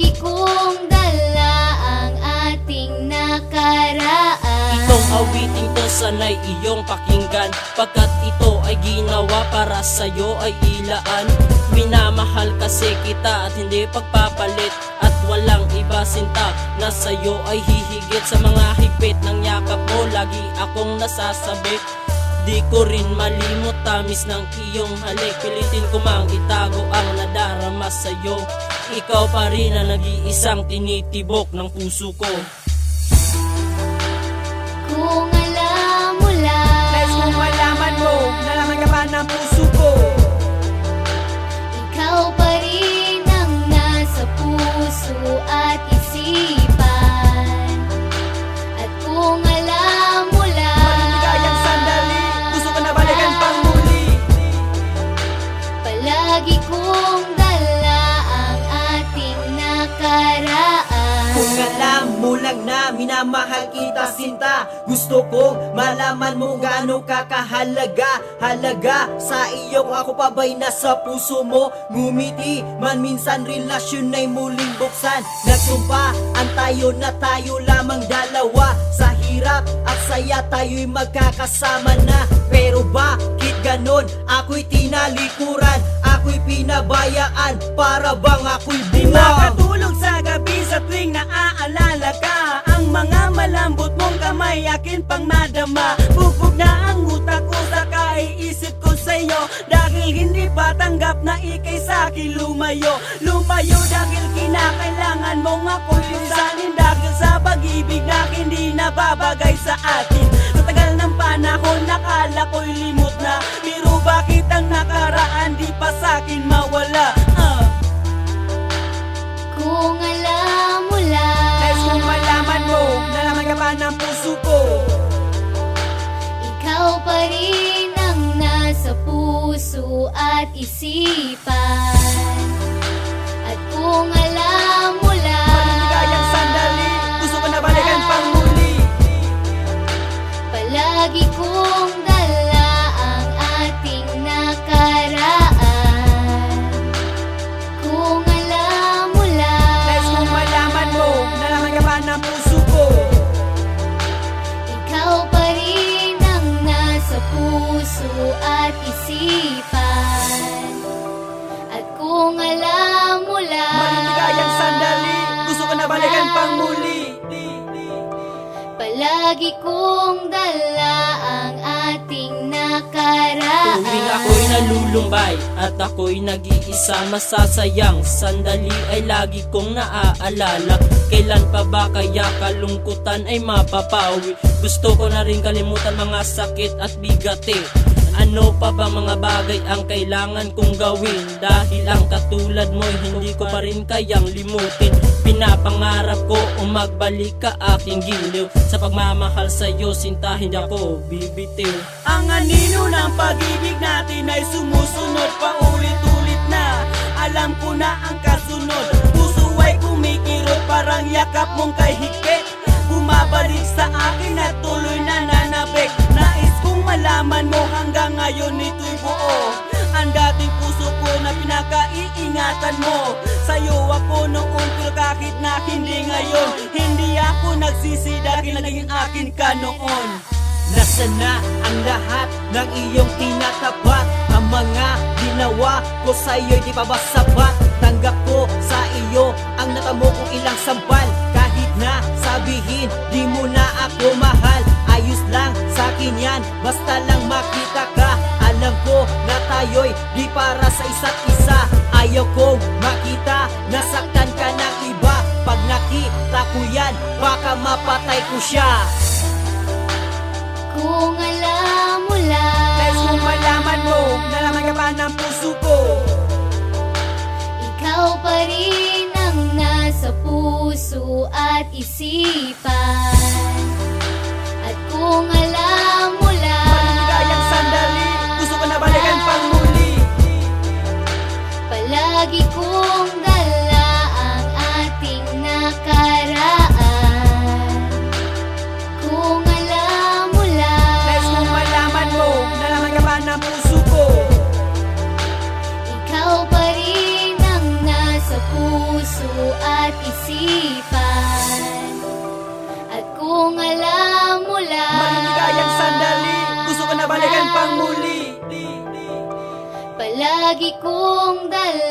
Palagi kong dala ang ating nakaraan. Itong awiting to sanay iyong pakinggan, pagkat ito ay ginawa para sa'yo ay ilaan. Minamahal kasi kita at hindi pagpapalit, at walang iba sinta na sa'yo ay hihigit. Sa mga higpit ng yakap mo lagi akong nasasabi, di ko rin malimot tamis ng iyong halik. Pilitin ko mang itago ang nadarama sa'yo, ikaw pa rin ang nag-iisang tinitibok ng puso ko. Kung alam mo lang, Nais mong malaman mo, nalaman ka ba ng puso ko? ikaw pa rin ang nasa puso at isipan. At kung alam mo lang, Maligayang sandali, gusto ko na balikan pang muli. palagi kong dala ang ating nakaraan. Kung alam mo lang na minamahal kita sinta, gusto kong malaman mo gaano ka kahalaga. Halaga sa iyo kung ako pa ba'y nasa puso mo. Ngumiti man minsan relasyon ay muling buksan. Nagsumpaan tayo na tayo lamang dalawa, sa hirap at saya tayo'y magkakasama na. Pero bakit ganon? Ako'y tinalikuran, ako'y pinabayaan, para bang ako'y Di buwang. makatulog sa gabi sa tuwing naaalala ka. Ang mga malambot mong kamay akin pang madama. Bugbog na ang utak ko sa kaiisip ko sa'yo, dahil hindi pa tanggap na ikay sa'kin lumayo. Lumayo dahil kinakailangan mong ako'y lisanin, dahil sa pag-ibig na hindi nababagay sa atin. Sa tagal ng panahon nakala ko'y limot na, pero bakit ang nakaraan di pa sa'kin mawala? Kung alam mo lang, Nais mong malaman mo, nalaman ka ba ng puso ko? ikaw pa rin ang nasa puso at isipan. At kung alam mo lang, Maligayang sandali, gusto ko na balikan pang muli. palagi kong dala ang ating nakaraan. Kung alam mo lang, Nais mong malaman mo, nalaman ka ba ng puso ko? ikaw pa rin ang nasa puso at isipan. At kung alam mo lang, Maligayang sandali, gusto ko na balikan pang muli. palagi kong dala ang ating nakaraan. Tuwing ako'y nalulumbay at ako'y nag-iisa, masasayang sandali ay lagi kong naaalala. Kailan pa ba kaya kalungkutan ay mapapawi? Gusto ko na rin kalimutan mga sakit at bigati. Ano pa ba mga bagay ang kailangan kong gawin? Dahil ang katulad mo'y hindi ko pa rin kayang limutin. Pinapangarap ko magbalik ka aking giliw. Sa pagmamahal sa'yo sinta hindi ako bibitiw. Ang anino ng pag-ibig natin ay sumusunod paulit-ulit na. Alam ko na ang kasunod, puso ay kumikirot, parang yakap mong kay higpit. Bumabalik sa akin at tuloy na nanabik. Nais kong malaman mo hanggang ngayon ito'y buo. Ang dating puso ko na pinakaiingatan mo, sa'yo ako noon, pero kahit na hindi ngayon, hindi ako nagsisi dahil naging akin ka noon. Nasaan na ang lahat ng iyong tinatapat? Ang mga ginawa ko sa'yo'y di pa ba sapat? Tanggap ko sa iyo ang natamo kong ilang sampal. Kahit na sabihin di mo na ako mahal, ayos lang sa'kin yan, basta lang makita ka. Alam ko na tayo'y di para sa isa't isa. Ayaw kong makita nasaktan ka ng iba. Pag nakita ko yan, baka mapatay ko siya. Kung alam mo lang, Nais mong malaman mo, nalaman ka ba ng puso ko? ikaw pa rin ang nasa puso at isipan. At kung alam mo lang, Maligayang sandali, gusto ko na balikan pang muli. palagi kong dala ang ating nakaraan. Kung alam mo lang, Nais mong malaman mo, nalaman ka ba ng puso ko? ikaw pa rin ang nasa puso puso at isipan. At kung alam mo lang, Maligayang sandali, gusto ko na balikan pang muli. palagi kong dala